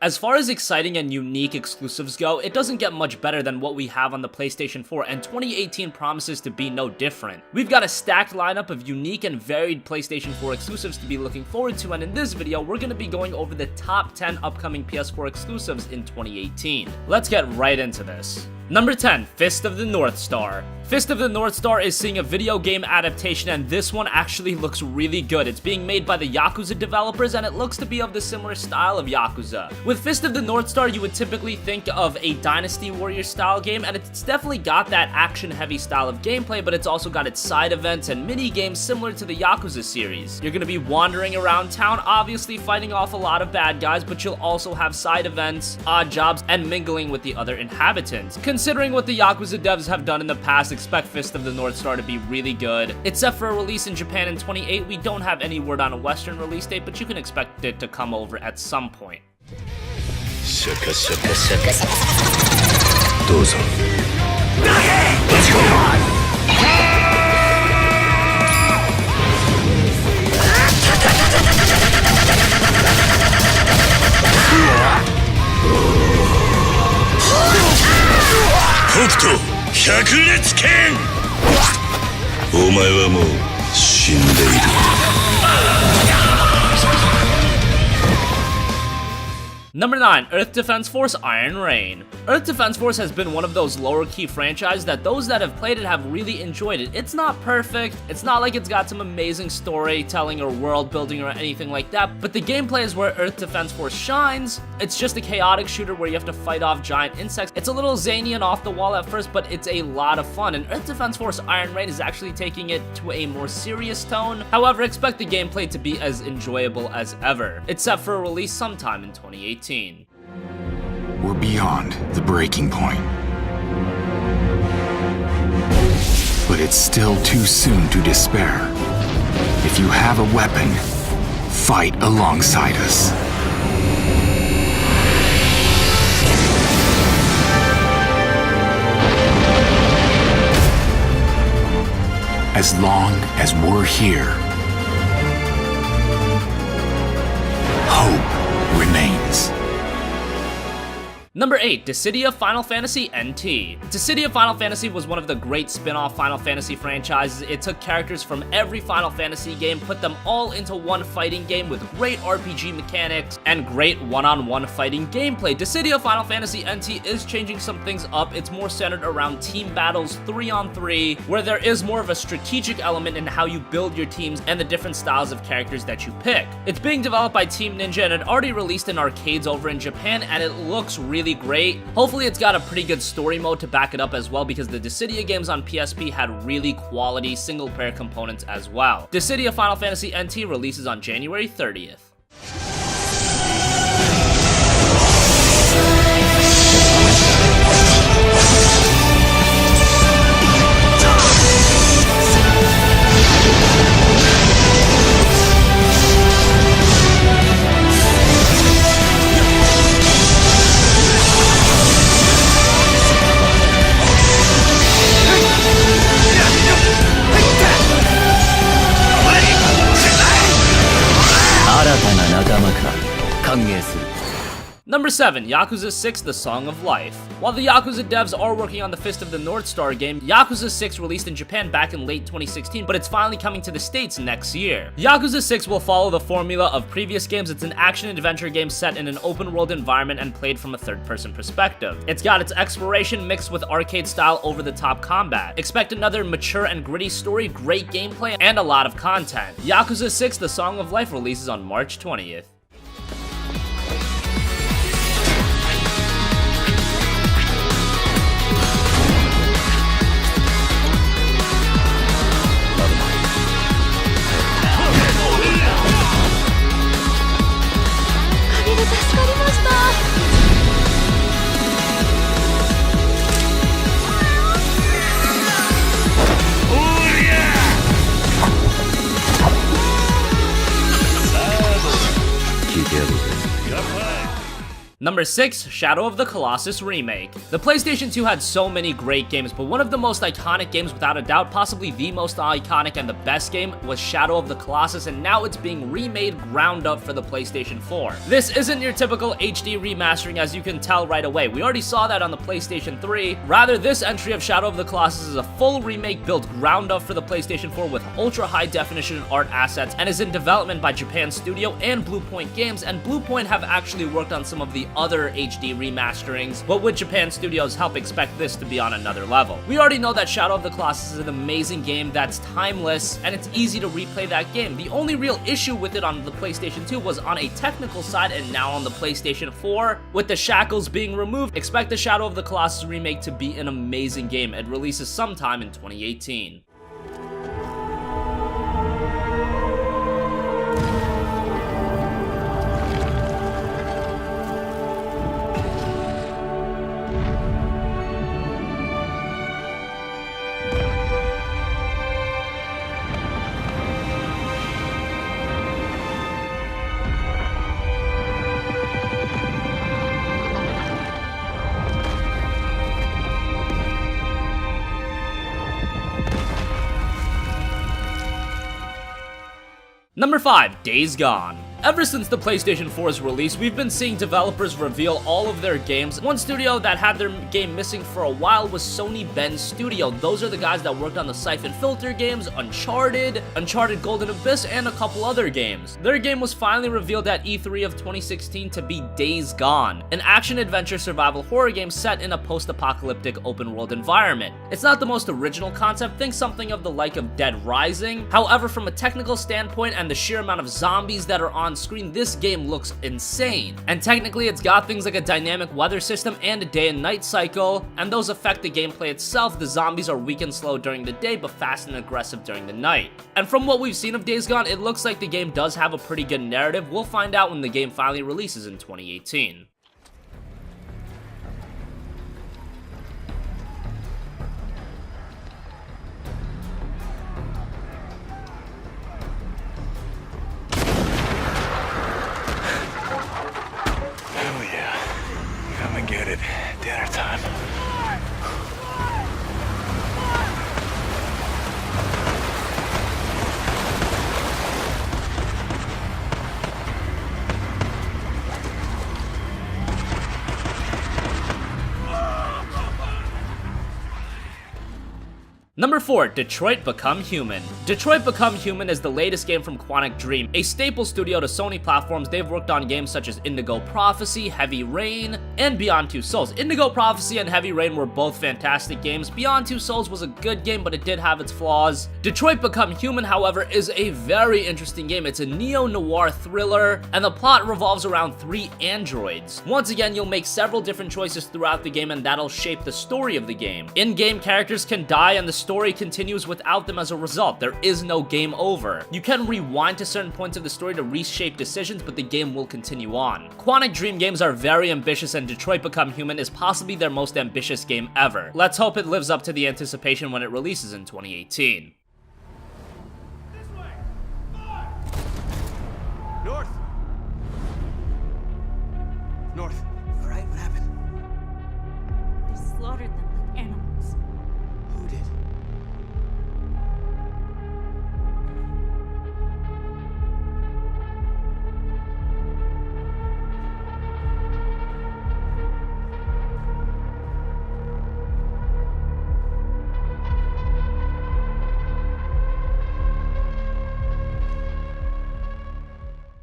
As far as exciting and unique exclusives go, it doesn't get much better than what we have on the PlayStation 4, and 2018 promises to be no different. We've got a stacked lineup of unique and varied PlayStation 4 exclusives to be looking forward to, and in this video, we're going to be going over the top 10 upcoming PS4 exclusives in 2018. Let's get right into this. Number 10, Fist of the North Star. Fist of the North Star is seeing a video game adaptation, and this one actually looks really good. It's being made by the Yakuza developers, and it looks to be of the similar style of Yakuza. With Fist of the North Star, you would typically think of a Dynasty Warrior style game, and it's definitely got that action-heavy style of gameplay, but it's also got its side events and mini-games similar to the Yakuza series. You're gonna be wandering around town, obviously fighting off a lot of bad guys, but you'll also have side events, odd jobs, and mingling with the other inhabitants. Considering what the Yakuza devs have done in the past, expect Fist of the North Star to be really good. It's set for a release in Japan in 2028. We don't have any word on a Western release date, but you can expect it to come over at some point. Number 9, Earth Defense Force Iron Rain. Earth Defense Force has been one of those lower key franchises that those that have played it have really enjoyed it. It's not perfect, it's not like it's got some amazing storytelling or world building or anything like that, but the gameplay is where Earth Defense Force shines. It's just a chaotic shooter where you have to fight off giant insects. It's a little zany and off the wall at first, but it's a lot of fun, and Earth Defense Force Iron Rain is actually taking it to a more serious tone. However, expect the gameplay to be as enjoyable as ever. It's set for a release sometime in 2018. We're beyond the breaking point. But it's still too soon to despair. If you have a weapon, fight alongside us. As long as we're here, hope remains. Number 8, Dissidia Final Fantasy NT. Dissidia Final Fantasy was one of the great spin-off Final Fantasy franchises. It took characters from every Final Fantasy game, put them all into one fighting game with great RPG mechanics and great one-on-one fighting gameplay. Dissidia Final Fantasy NT is changing some things up. It's more centered around team battles 3-on-3, where there is more of a strategic element in how you build your teams and the different styles of characters that you pick. It's being developed by Team Ninja, and it already released in arcades over in Japan, and it looks really great. Hopefully it's got a pretty good story mode to back it up as well, because the Dissidia games on PSP had really quality single player components as well. Dissidia Final Fantasy NT releases on January 30th. Number 7, Yakuza 6 The Song of Life. While the Yakuza devs are working on the Fist of the North Star game, Yakuza 6 released in Japan back in late 2016, but it's finally coming to the States next year. Yakuza 6 will follow the formula of previous games. It's an action-adventure game set in an open-world environment and played from a third-person perspective. It's got its exploration mixed with arcade-style over-the-top combat. Expect another mature and gritty story, great gameplay, and a lot of content. Yakuza 6 The Song of Life releases on March 20th. Number 6, Shadow of the Colossus Remake. The PlayStation 2 had so many great games, but one of the most iconic games without a doubt, possibly the most iconic and the best game, was Shadow of the Colossus, and now it's being remade ground up for the PlayStation 4. This isn't your typical HD remastering, as you can tell right away. We already saw that on the PlayStation 3. Rather, this entry of Shadow of the Colossus is a full remake built ground up for the PlayStation 4 with ultra high definition art assets, and is in development by Japan Studio and Bluepoint Games, and Bluepoint have actually worked on some of the other HD remasterings, but with Japan Studios' help, expect this to be on another level. We already know that Shadow of the Colossus is an amazing game that's timeless, and it's easy to replay that game. The only real issue with it on the PlayStation 2 was on a technical side, and now on the PlayStation 4, with the shackles being removed, expect the Shadow of the Colossus remake to be an amazing game. It releases sometime in 2018. Number 5, Days Gone. Ever since the PlayStation 4's release, we've been seeing developers reveal all of their games. One studio that had their game missing for a while was Sony Bend Studio. Those are the guys that worked on the Siphon Filter games, Uncharted Golden Abyss, and a couple other games. Their game was finally revealed at E3 of 2016 to be Days Gone, an action-adventure survival horror game set in a post-apocalyptic open-world environment. It's not the most original concept, think something of the like of Dead Rising. However, from a technical standpoint and the sheer amount of zombies that are on screen, this game looks insane. And technically, it's got things like a dynamic weather system and a day and night cycle, and those affect the gameplay itself. The zombies are weak and slow during the day, but fast and aggressive during the night. And from what we've seen of Days Gone, it looks like the game does have a pretty good narrative. We'll find out when the game finally releases in 2018. Get it. Dinner time. Number 4, Detroit Become Human. Detroit Become Human is the latest game from Quantic Dream, a staple studio to Sony platforms. They've worked on games such as Indigo Prophecy, Heavy Rain, and Beyond Two Souls. Indigo Prophecy and Heavy Rain were both fantastic games. Beyond Two Souls was a good game, but it did have its flaws. Detroit Become Human, however, is a very interesting game. It's a neo-noir thriller, and the plot revolves around 3 androids. Once again, you'll make several different choices throughout the game, and that'll shape the story of the game. In-game characters can die, and the story continues without them as a result. There is no game over. You can rewind to certain points of the story to reshape decisions, but the game will continue on. Quantic Dream games are very ambitious, and Detroit Become Human is possibly their most ambitious game ever. Let's hope it lives up to the anticipation when it releases in 2018. This way! North! North. You alright? What happened? They slaughtered them like animals. Who did?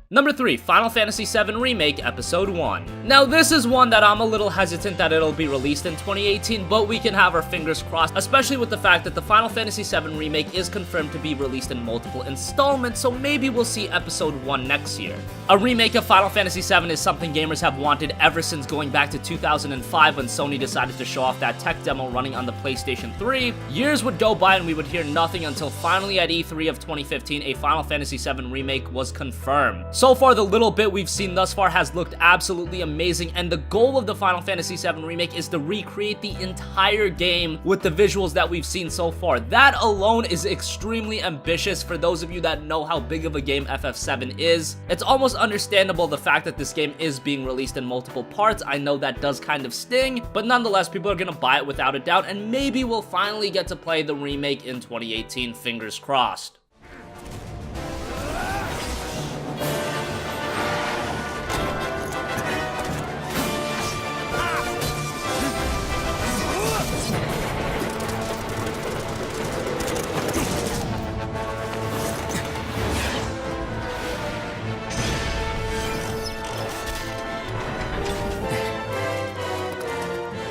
Number 3, Final Fantasy VII Remake Episode 1. Now this is one that I'm a little hesitant that it'll be released in 2018, but we can have our fingers crossed, especially with the fact that the Final Fantasy VII Remake is confirmed to be released in multiple installments, so maybe we'll see Episode 1 next year. A remake of Final Fantasy VII is something gamers have wanted ever since going back to 2005 when Sony decided to show off that tech demo running on the PlayStation 3. Years would go by and we would hear nothing until finally at E3 of 2015 a Final Fantasy VII Remake was confirmed. So far, the little bit we've seen thus far has looked absolutely amazing, and the goal of the Final Fantasy VII Remake is to recreate the entire game with the visuals that we've seen so far. That alone is extremely ambitious for those of you that know how big of a game FF7 is. It's almost understandable the fact that this game is being released in multiple parts. I know that does kind of sting, but nonetheless, people are gonna buy it without a doubt, and maybe we'll finally get to play the remake in 2018, fingers crossed.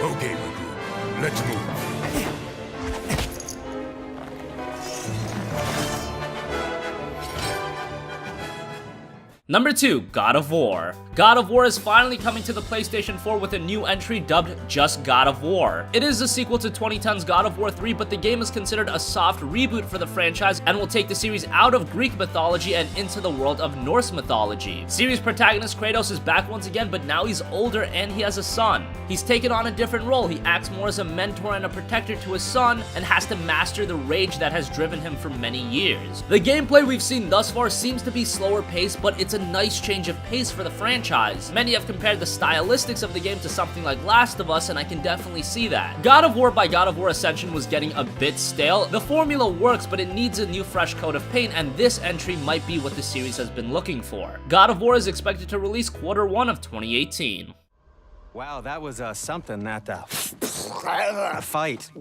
Okay, Riku. Let's move. Number 2, God of War. God of War is finally coming to the PlayStation 4 with a new entry dubbed just God of War. It is a sequel to 2010's God of War 3, but the game is considered a soft reboot for the franchise and will take the series out of Greek mythology and into the world of Norse mythology. Series protagonist Kratos is back once again, but now he's older and he has a son. He's taken on a different role. He acts more as a mentor and a protector to his son and has to master the rage that has driven him for many years. The gameplay we've seen thus far seems to be slower paced, but it's a nice change of pace for the franchise. Many have compared the stylistics of the game to something like Last of Us, and I can definitely see that. God of War by God of War Ascension was getting a bit stale. The formula works, but it needs a new fresh coat of paint, and this entry might be what the series has been looking for. God of War is expected to release Q1 of 2018. Wow, that was something, that fight.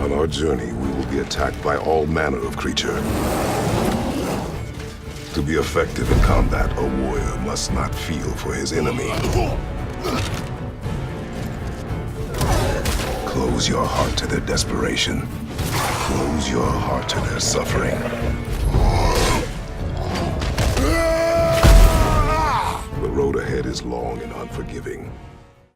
On our journey, we will be attacked by all manner of creature. To be effective in combat, a warrior must not feel for his enemy. Close your heart to their desperation. Close your heart to their suffering. The road ahead is long and unforgiving.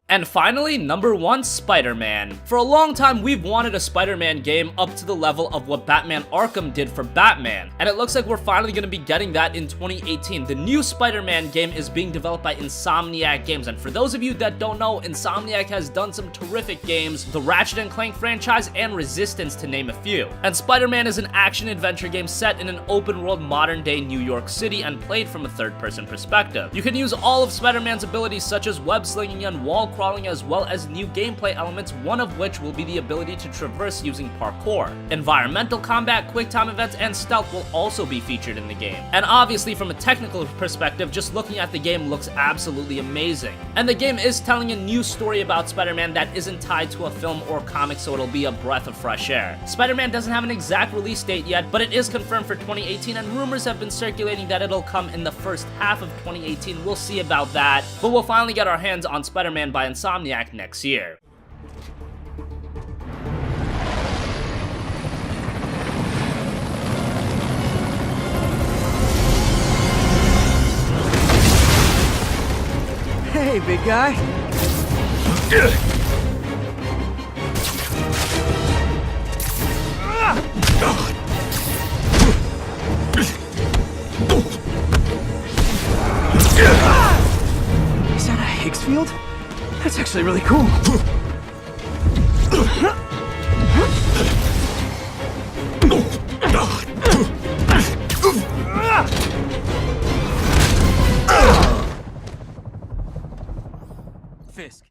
And finally, number 1, Spider-Man. For a long time, we've wanted a Spider-Man game up to the level of what Batman Arkham did for Batman, and it looks like we're finally going to be getting that in 2018. The new Spider-Man game is being developed by Insomniac Games, and for those of you that don't know, Insomniac has done some terrific games, the Ratchet & Clank franchise and Resistance to name a few. And Spider-Man is an action-adventure game set in an open-world modern-day New York City and played from a third-person perspective. You can use all of Spider-Man's abilities such as web-slinging and wall crawling, as well as new gameplay elements, one of which will be the ability to traverse using parkour. Environmental combat, quick time events, and stealth will also be featured in the game. And obviously from a technical perspective, just looking at the game looks absolutely amazing. And the game is telling a new story about Spider-Man that isn't tied to a film or comic, so it'll be a breath of fresh air. Spider-Man doesn't have an exact release date yet, but it is confirmed for 2018, and rumors have been circulating that it'll come in the first half of 2018. We'll see about that, but we'll finally get our hands on Spider-Man by Insomniac next year. Hey, big guy. Is that a Higgs field? That's actually really cool.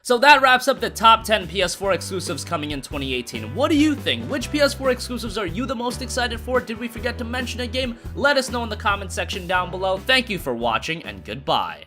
So that wraps up the top 10 PS4 exclusives coming in 2018. What do you think? Which PS4 exclusives are you the most excited for? Did we forget to mention a game? Let us know in the comment section down below. Thank you for watching, and goodbye.